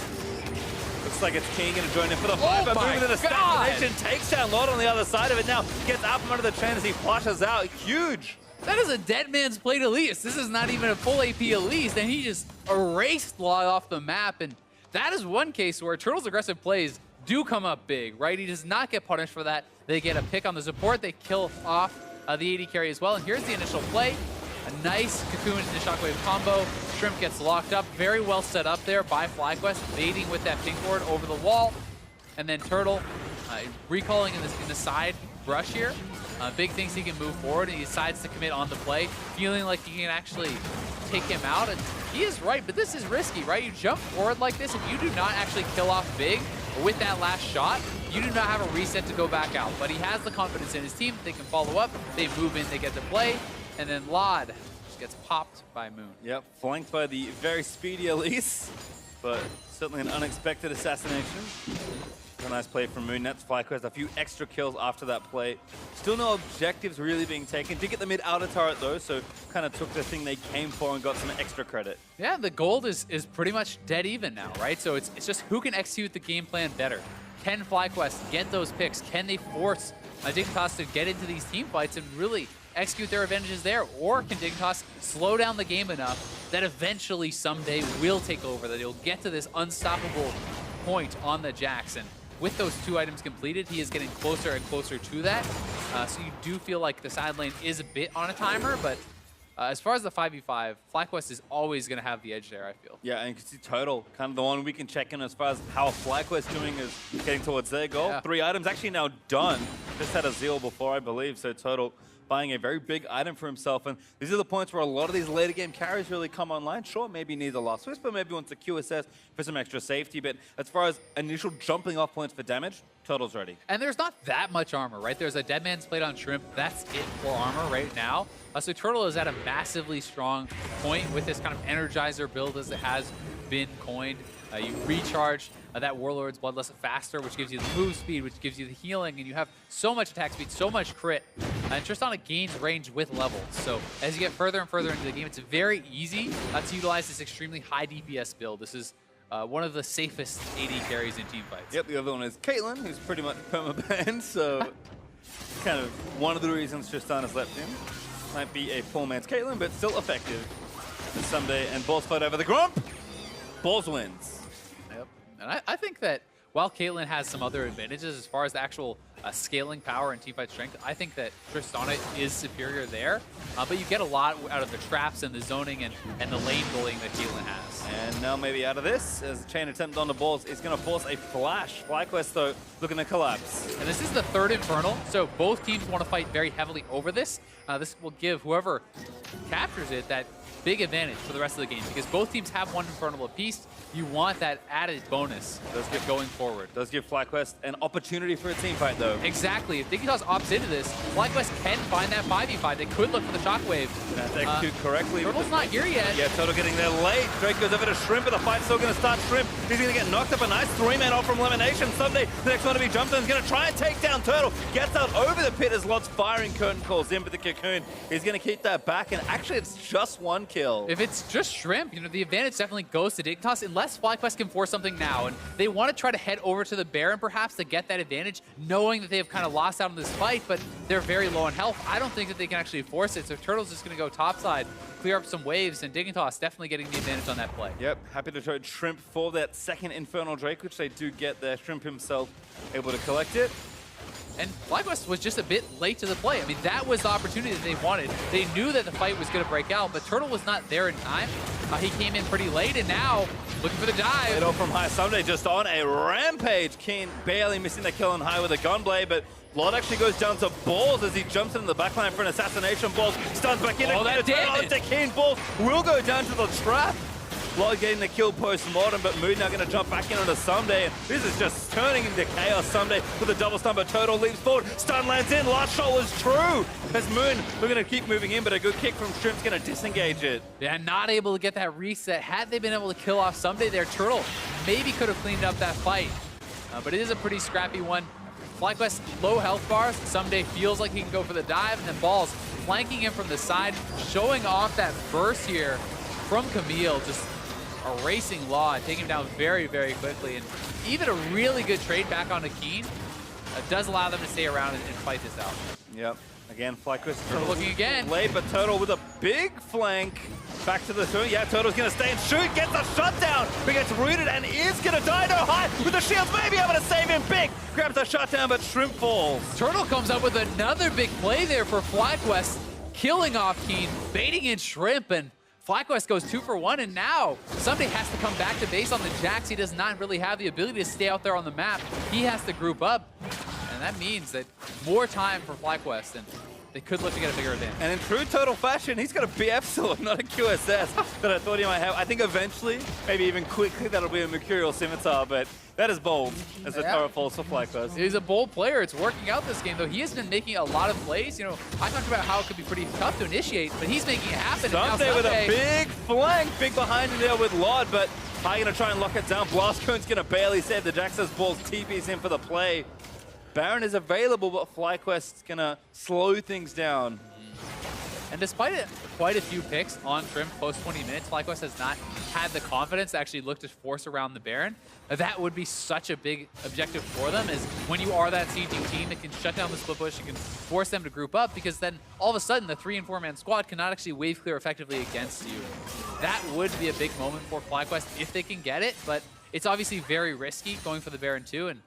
Looks like it's King going to join in for the fight, but moving to the stagnation. Takes down Lord on the other side of it now. Gets out from under the chain as he flashes out. Huge. That is a dead man's plate Elise. This is not even a full AP Elise, and he just erased Lord off the map. And that is one case where Turtle's aggressive plays do come up big, right? He does not get punished for that. They get a pick on the support. They kill off the AD carry as well. And here's the initial play. A nice cocoon into Shockwave combo. Shrimp gets locked up. Very well set up there by FlyQuest, baiting with that pink ward over the wall. And then Turtle recalling in the side brush here. Big thinks he can move forward, and he decides to commit on the play, feeling like he can actually take him out. And he is right, but this is risky, right? You jump forward like this, if you do not actually kill off Big with that last shot, you do not have a reset to go back out. But he has the confidence in his team. They can follow up. They move in. They get the play. And then Lod just gets popped by Moon. Yep, flanked by the very speedy Elise, but certainly an unexpected assassination. A nice play from Moon. That's FlyQuest. A few extra kills after that play. Still no objectives really being taken. Did get the mid-outer turret though, so kind of took the thing they came for and got some extra credit. Yeah, the gold is pretty much dead even now, right? So it's just who can execute the game plan better. Can FlyQuest get those picks? Can they force Dignitas to get into these team fights and really execute their advantages there? Or can Dignitas slow down the game enough that eventually someday will take over, that he'll get to this unstoppable point on the Jax? And with those 2 items completed, he is getting closer and closer to that. So you do feel like the side lane is a bit on a timer, but as far as the 5v5, FlyQuest is always going to have the edge there, I feel. Yeah, and you can see Total, kind of the one we can check in as far as how FlyQuest doing is getting towards their goal. Yeah. 3 items actually now done. Just had a Zeal before, I believe, so Total buying a very big item for himself. And these are the points where a lot of these later game carries really come online. Sure, maybe needs a last whisper, maybe wants a QSS for some extra safety. But as far as initial jumping off points for damage, Total's ready. And there's not that much armor, right? There's a Dead Man's Plate on Shrimp. That's it for armor right now. So Turtle is at a massively strong point with this kind of Energizer build as it has been coined. You recharge that Warlord's Bloodlust faster, which gives you the move speed, which gives you the healing, and you have so much attack speed, so much crit. And Tristana gains range with levels. So as you get further and further into the game, it's very easy to utilize this extremely high DPS build. This is one of the safest AD carries in team fights. Yep, the other one is Caitlyn, who's pretty much perma-banned, so kind of one of the reasons Tristana's left him. Might be a poor man's Caitlyn, but still effective. Someday, and Balls fight over the Grump. Balls wins. Yep, and I think that while Caitlyn has some other advantages as far as the actual scaling power and teamfight strength, I think that Tristana is superior there. But you get a lot out of the traps and the zoning and the lane bullying that Caitlyn has. And now maybe out of this, as the chain attempt on the Balls is going to force a flash. FlyQuest, though, looking to collapse. And this is the 3rd Infernal, so both teams want to fight very heavily over this. This will give whoever captures it that big advantage for the rest of the game, because both teams have 1 Infernal apiece. You want that added bonus going forward. Does give FlyQuest an opportunity for a team fight, though. though. Exactly. If Dignitas opts into this, FlyQuest can find that 5v5. They could look for the shockwave. That's execute correctly. Turtle's not here yet. Yeah, Turtle getting there late. Drake goes over to Shrimp, but the fight's still going to start Shrimp. He's going to get knocked up. A nice 3-man off from Elimination. Someday, the next one to be jumped on is going to try and take down Turtle. Gets out over the pit as Lod's firing curtain calls in, but the Cocoon is going to keep that back. And actually, it's just one kill. If it's just Shrimp, you know, the advantage definitely goes to Dignitas unless FlyQuest can force something now. And they want to try to head over to the Baron perhaps to get that advantage, knowing that they have kind of lost out on this fight, but they're very low on health. I don't think that they can actually force it. So Turtle's just going to go topside, clear up some waves, and Dignitas definitely getting the advantage on that play. Yep, happy to trade Shrimp for that second Infernal Drake, which they do get there. Shrimp himself able to collect it. And FlyQuest was just a bit late to the play. I mean, that was the opportunity that they wanted. They knew that the fight was going to break out, but Turtle was not there in time. He came in pretty late, and now looking for the dive. It all from High Someday just on a rampage. Keen barely missing the kill on High with a gunblade, but Lord actually goes down to Balls as he jumps into the backline for an assassination. Balls stuns back in. Oh, that did it! Keen. Balls will go down to the trap. Lord getting the kill post-mortem, but Moon now going to jump back in on a Someday. And this is just turning into chaos. Someday with a double stun, but Turtle leaps forward. Stun lands in. Last shot was true. As Moon, we're going to keep moving in, but a good kick from Shrimp's going to disengage it. Yeah, not able to get that reset. Had they been able to kill off Someday there, Turtle maybe could have cleaned up that fight. But it is a pretty scrappy one. FlyQuest low health bars. Someday feels like he can go for the dive, and then Balls flanking him from the side, showing off that burst here from Camille. Just erasing Law and taking him down very, very quickly. And even a really good trade back onto Keen does allow them to stay around and fight this out. Yep. Again, FlyQuest Turtle looking again. Late, but Turtle with a big flank. Back to the turn. Yeah, Turtle's going to stay and shoot. Gets a shutdown. But gets rooted and is going to die. No High with the shields. Maybe able to save him big. Grabs the shutdown, but Shrimp falls. Turtle comes up with another big play there for FlyQuest. Killing off Keen, baiting in Shrimp, and FlyQuest goes 2 for 1, and now somebody has to come back to base on the Jax. He does not really have the ability to stay out there on the map. He has to group up, and that means that more time for FlyQuest, and they could look to get a bigger advantage. And in true Turtle fashion, he's got a BF sword, not a QSS that I thought he might have. I think eventually, maybe even quickly, that'll be a Mercurial Scimitar, but that is bold as the turret falls for FlyQuest. He's a bold player. It's working out this game, though. He has been making a lot of plays. You know, I talked about how it could be pretty tough to initiate, but he's making it happen. Someday with a big flank, big behind him there with Lod, but High going to try and lock it down. Blast Cone's going to barely save the Jax's Balls. TP's in for the play. Baron is available, but FlyQuest's going to slow things down. And despite quite a few picks on Shrimp post 20 minutes, FlyQuest has not had the confidence to actually look to force around the Baron. That would be such a big objective for them, is when you are that sieging team that can shut down the split push, you can force them to group up, because then all of a sudden the 3- and 4-man squad cannot actually wave clear effectively against you. That would be a big moment for FlyQuest if they can get it, but it's obviously very risky going for the Baron too, and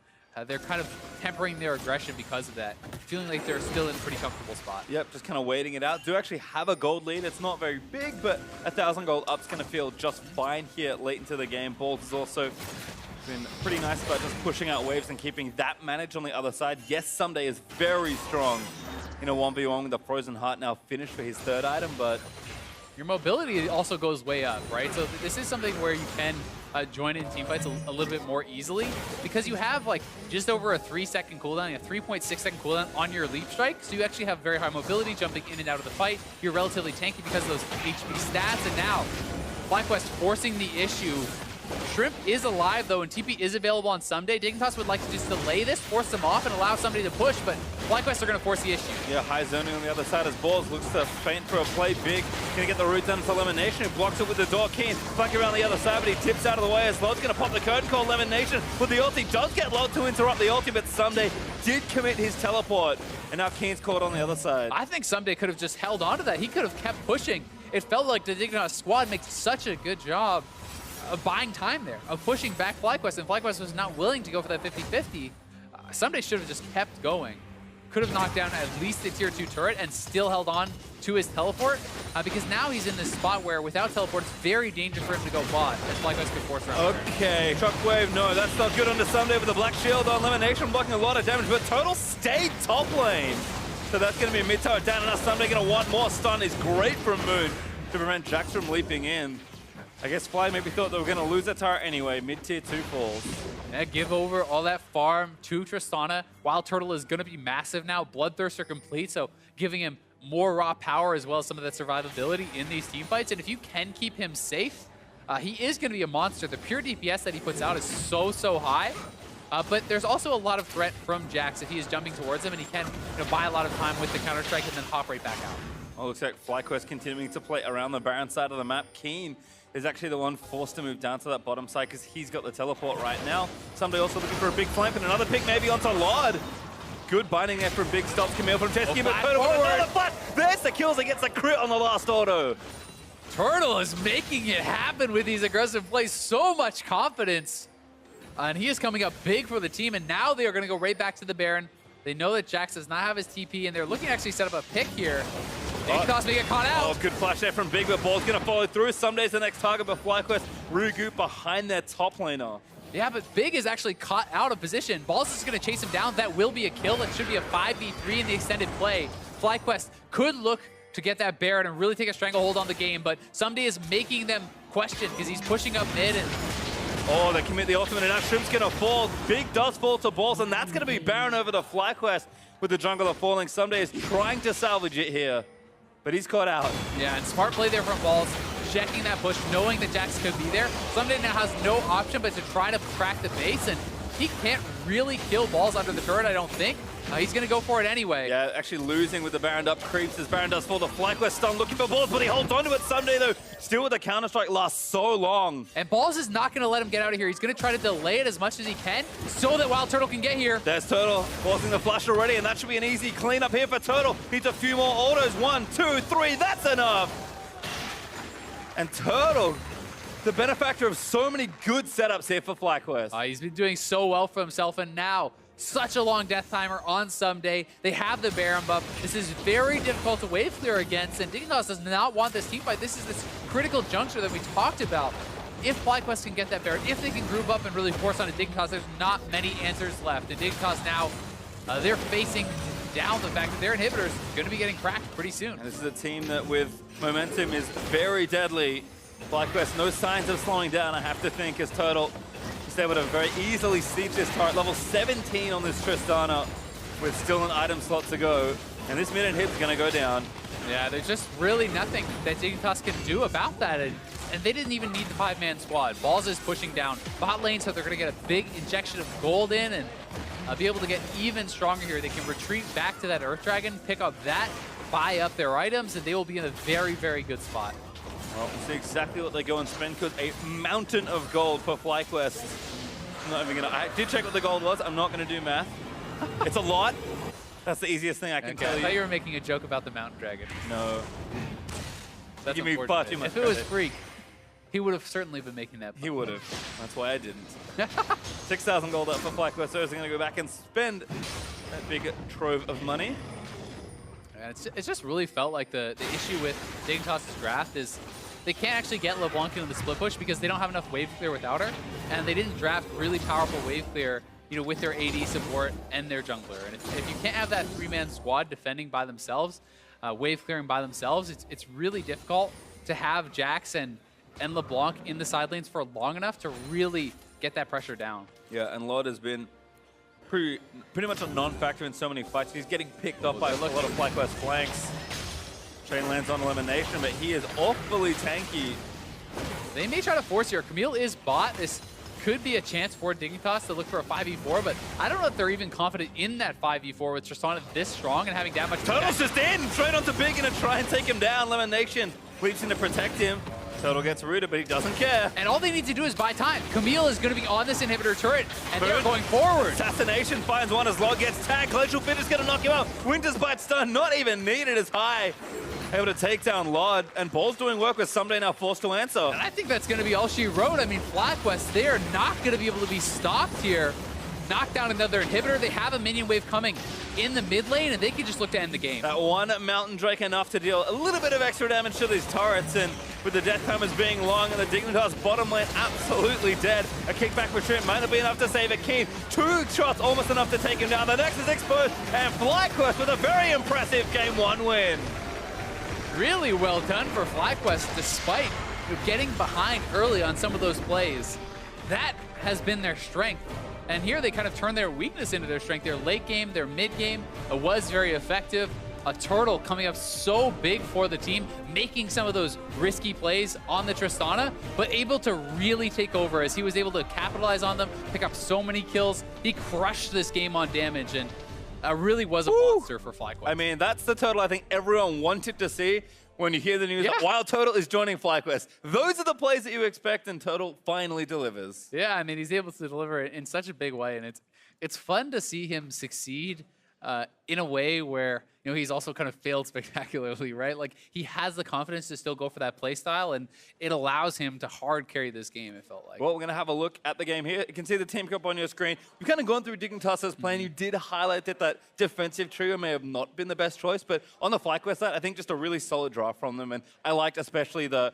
they're kind of tempering their aggression because of that, feeling like they're still in a pretty comfortable spot. Yep, just kind of waiting it out. Do actually have a gold lead. It's not very big, but 1,000 gold up's going to feel just fine here late into the game. Balls has also been pretty nice about just pushing out waves and keeping that managed on the other side. Yes, Someday is very strong in a 1v1 with the Frozen Heart now finished for his 3rd item, but your mobility also goes way up, right? So this is something where you can join in teamfights a little bit more easily, because you have like just over a 3-second cooldown, a 3.6-second cooldown on your leap strike, so you actually have very high mobility jumping in and out of the fight. You're relatively tanky because of those HP stats, and now FlyQuest forcing the issue. Shrimp is alive though, and TP is available on Someday. Dignitas would like to just delay this, force them off, and allow somebody to push, but FlyQuest are going to force the issue. Yeah, High zoning on the other side as Balls looks to feint for a play big. Going to get the root done for Elimination, who blocks it with the door. Keen flank around the other side, but he tips out of the way as Lod's going to pop the curtain call. Elimination with the ulti does get Lod to interrupt the ulti, but Someday did commit his teleport, and now Keen's caught on the other side. I think Someday could have just held on to that. He could have kept pushing. It felt like the Dignitas squad makes such a good job of buying time there, of pushing back FlyQuest, and FlyQuest was not willing to go for that 50-50. Someday should have just kept going. Could have knocked down at least the tier 2 turret and still held on to his teleport, because now he's in this spot where without teleport, it's very dangerous for him to go bot, as FlyQuest could force around. Okay, Shockwave, no, that's not good onto Someday with the Black Shield on Elimination, blocking a lot of damage, but Total stayed top lane. So that's going to be a mid-tower down, and now Someday going to want more. Stun is great from Moon to prevent Jax from leaping in. I guess Fly maybe thought they were going to lose that tower anyway. Mid-tier 2 falls. Yeah, give over all that farm to Tristana. Wild Turtle is going to be massive now. Bloodthirster complete, so giving him more raw power as well as some of that survivability in these team fights. And if you can keep him safe, he is going to be a monster. The pure DPS that he puts out is so high. But there's also a lot of threat from Jax if he is jumping towards him, and he can buy a lot of time with the Counter-Strike and then hop right back out. Oh, looks like FlyQuest continuing to play around the Baron side of the map. Keen is actually the one forced to move down to that bottom side because he's got the teleport right now. Somebody also looking for a big flank and another pick maybe onto Lord. Good binding there from Big Stops. Camille from Chesky, but Turtle with another flash. There's the kills. He gets a crit on the last auto. Turtle is making it happen with these aggressive plays. So much confidence. And he is coming up big for the team, and now they are going to go right back to the Baron. They know that Jax does not have his TP, and they're looking to actually set up a pick here. Dignitas may get caught out. Oh, good flash there from Big, but Ball's going to follow through. Someday's the next target, but FlyQuest regroup behind their top laner. Yeah, but Big is actually caught out of position. Balls is going to chase him down. That will be a kill. It should be a 5v3 in the extended play. FlyQuest could look to get that Baron and really take a stranglehold on the game, but Someday is making them question because he's pushing up mid. And oh, they commit the ultimate, and now Shrimp's going to fall. Big does fall to Balls, and that's going to be Baron over to FlyQuest with the jungler falling. Someday is trying to salvage it here, but he's caught out. Yeah, and smart play there from Balls, checking that push, knowing that Jax could be there. Someday now has no option but to try to crack the base, and he can't really kill Balls under the turret, I don't think. He's going to go for it anyway. Yeah, actually losing with the Baron up creeps as Baron does fall. The FlyQuest stun looking for Balls, but he holds onto it. Someday, though, still with the Counter-Strike lasts so long. And Balls is not going to let him get out of here. He's going to try to delay it as much as he can so that Wild Turtle can get here. There's Turtle forcing the flash already, and that should be an easy cleanup here for Turtle. Needs a few more autos. 1, 2, 3, that's enough. And Turtle, the benefactor of so many good setups here for FlyQuest. He's been doing so well for himself, and now such a long death timer on Someday. They have the Baron buff. This is very difficult to wave clear against, and Dignitas does not want this team fight. This is this critical juncture that we talked about. If FlyQuest can get that Baron, if they can group up and really force on a Dignitas, there's not many answers left. And Dignitas now, they're facing down the fact that their inhibitor is going to be getting cracked pretty soon. And this is a team that with momentum is very deadly. FlyQuest, no signs of slowing down, I have to think, as Turtle is able to very easily siege this turret. Level 17 on this Tristana with still an item slot to go. And this mid-end hit's going to go down. Yeah, there's just really nothing that Dignitas can do about that. And they didn't even need the 5-man squad. Balls is pushing down bot lane, so they're going to get a big injection of gold in and be able to get even stronger here. They can retreat back to that Earth Dragon, pick up that, buy up their items, and they will be in a very good spot. Well, we'll see exactly what they go and spend, because a mountain of gold for FlyQuest. I'm not even gonna. I did check what the gold was. I'm not gonna do math. It's a lot. That's the easiest thing I can tell you. I thought you were making a joke about the Mountain Dragon. No. That's give me far too much If it was credit. Freak, he would have certainly been making that. He would have. That's why I didn't. 6,000 gold up for FlyQuest, so he's gonna go back and spend that big trove of money. And it's just really felt like the issue with Dignitas' draft is they can't actually get LeBlanc in the split push because they don't have enough wave clear without her, and they didn't draft really powerful wave clear, with their AD support and their jungler. And if you can't have that 3-man squad defending by themselves, wave clearing by themselves, it's really difficult to have Jax and LeBlanc in the side lanes for long enough to really get that pressure down. Yeah, and Lord has been pretty much a non-factor in so many fights. He's getting picked up by a lot of FlyQuest flanks. Train lands on elimination, but he is awfully tanky. They may try to force here. Camille is bot. This could be a chance for Dignitas to look for a 5v4, but I don't know if they're even confident in that 5v4 with Tristana this strong and having that much Turtle's just in! Straight onto Big, gonna try and take him down. Elimination leaps in to protect him. Turtle gets rooted, but he doesn't care. And all they need to do is buy time. Camille is going to be on this inhibitor turret, and they're going forward. Assassination finds one as Log gets tagged. Glacial Fit is going to knock him out. Winter's Bite stun, not even needed as high. Able to take down Lord, and Ball's doing work with Someday now forced to answer. And I think that's going to be all she wrote. I mean, FlyQuest, they are not going to be able to be stopped here. Knock down another inhibitor. They have a minion wave coming in the mid lane, and they can just look to end the game. That one Mountain Drake enough to deal a little bit of extra damage to these turrets, and with the death timers being long and the Dignitas bottom lane absolutely dead, a kickback retreat might not be enough to save it. Keen, 2 shots almost enough to take him down. The next is exposed, and FlyQuest with a very impressive Game 1 win. Really well done for FlyQuest, despite getting behind early on some of those plays. that has been their strength. And here they kind of turn their weakness into their strength. Their late game, their mid game was very effective. A turtle coming up so big for the team, making some of those risky plays on the Tristana, but able to really take over as he was able to capitalize on them, pick up so many kills. He crushed this game on damage and really was a monster for FlyQuest. I mean, that's the turtle I think everyone wanted to see when you hear the news that Wild Turtle is joining FlyQuest. Those are the plays that you expect, and Turtle finally delivers. Yeah, I mean, he's able to deliver it in such a big way, and it's fun to see him succeed in a way where, you know, he's also kind of failed spectacularly, right? Like, he has the confidence to still go for that play style, and it allows him to hard carry this game, it felt like. Well, we're going to have a look at the game here. You can see the team up on your screen. We've kind of gone through Dignitas' plan. You did highlight that defensive trio may have not been the best choice, but on the FlyQuest side, I think just a really solid draft from them, and I liked especially the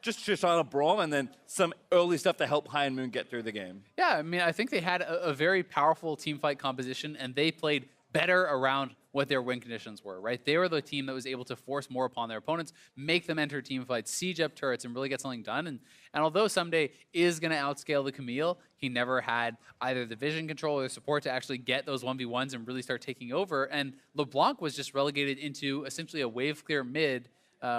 just Shoshana Braum and then some early stuff to help High and Moon get through the game. Yeah, I mean, I think they had a very powerful team fight composition, and they played better around what their win conditions were, right? They were the team that was able to force more upon their opponents, make them enter team fights, siege up turrets, and really get something done. And although Someday is going to outscale the Camille, he never had either the vision control or the support to actually get those 1v1s and really start taking over. And LeBlanc was just relegated into essentially a wave clear mid,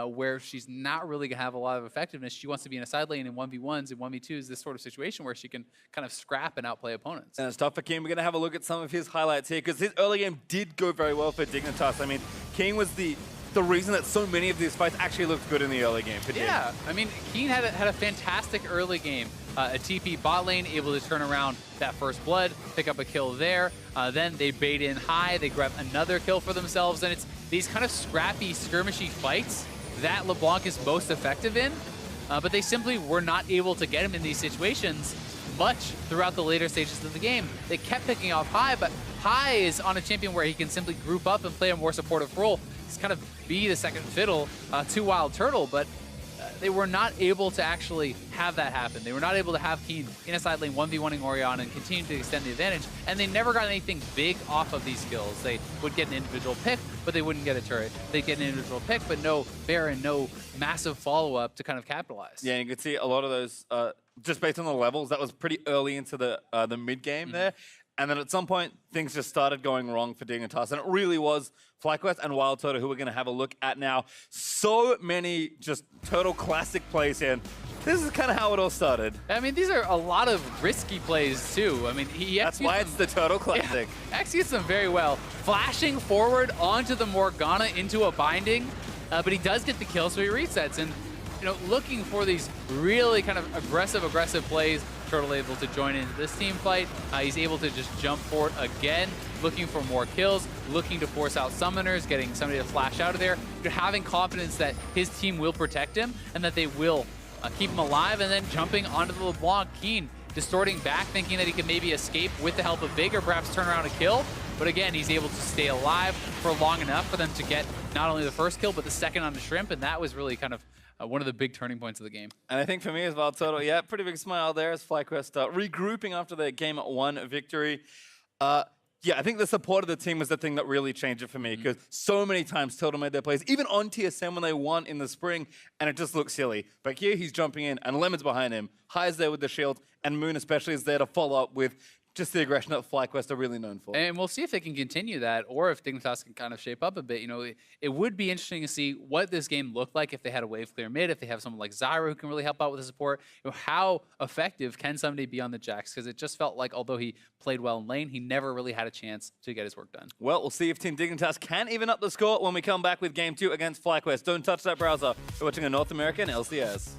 where she's not really going to have a lot of effectiveness. She wants to be in a side lane in 1v1s and 1v2s, this sort of situation where she can kind of scrap and outplay opponents. And it's tough for King. We're going to have a look at some of his highlights here because his early game did go very well for Dignitas. I mean, King was the reason that so many of these fights actually looked good in the early game for Dig. Yeah, I mean, Keen had a fantastic early game. A TP bot lane, able to turn around that first blood, pick up a kill there. Then they bait in High, they grab another kill for themselves, and it's these kind of scrappy, skirmishy fights that LeBlanc is most effective in, but they simply were not able to get him in these situations much throughout the later stages of the game. They kept picking off High, but High is on a champion where he can simply group up and play a more supportive role. He's kind of be the second fiddle to Wild Turtle, but they were not able to actually have that happen. They were not able to have Keen in a side lane 1v1ing Orianna and continue to extend the advantage, and they never got anything big off of these kills. They would get an individual pick, but they wouldn't get a turret. They'd get an individual pick, but no Baron, no massive follow-up to kind of capitalize. Yeah, and you could see a lot of those, just based on the levels, that was pretty early into the mid-game there. And then at some point, things just started going wrong for Dignitas. And it really was FlyQuest and Wild Turtle, who we're going to have a look at now. So many just Turtle classic plays here. And this is kind of how it all started. I mean, these are a lot of risky plays, too. I mean, that's why it's the Turtle classic. Yeah, executes them very well. Flashing forward onto the Morgana into a binding, but he does get the kill, so he resets. And, you know, looking for these really kind of aggressive plays, Turtle able to join into this team fight. He's able to just jump forward again, looking for more kills, looking to force out summoners, getting somebody to flash out of there, having confidence that his team will protect him and that they will keep him alive, and then jumping onto the LeBlanc. Keen distorting back, thinking that he can maybe escape with the help of Big or perhaps turn around a kill. But again, he's able to stay alive for long enough for them to get not only the first kill, but the second on the Shrimp, and that was really kind of one of the big turning points of the game. And I think for me as well, Toto, yeah, pretty big smile there as FlyQuest regrouping after their Game 1 victory. Yeah, I think the support of the team was the thing that really changed it for me, because so many times Toto made their plays, even on TSM when they won in the spring, and it just looked silly. But here he's jumping in, and Lemon's behind him. High's there with the shield, and Moon especially is there to follow up with just the aggression that FlyQuest are really known for. And we'll see if they can continue that, or if Dignitas can kind of shape up a bit. You know, it would be interesting to see what this game looked like if they had a wave clear mid, if they have someone like Zyra who can really help out with the support. You know, how effective can somebody be on the Jax? Because it just felt like, although he played well in lane, he never really had a chance to get his work done. Well, we'll see if Team Dignitas can even up the score when we come back with Game 2 against FlyQuest. Don't touch that browser. You're watching a North American LCS.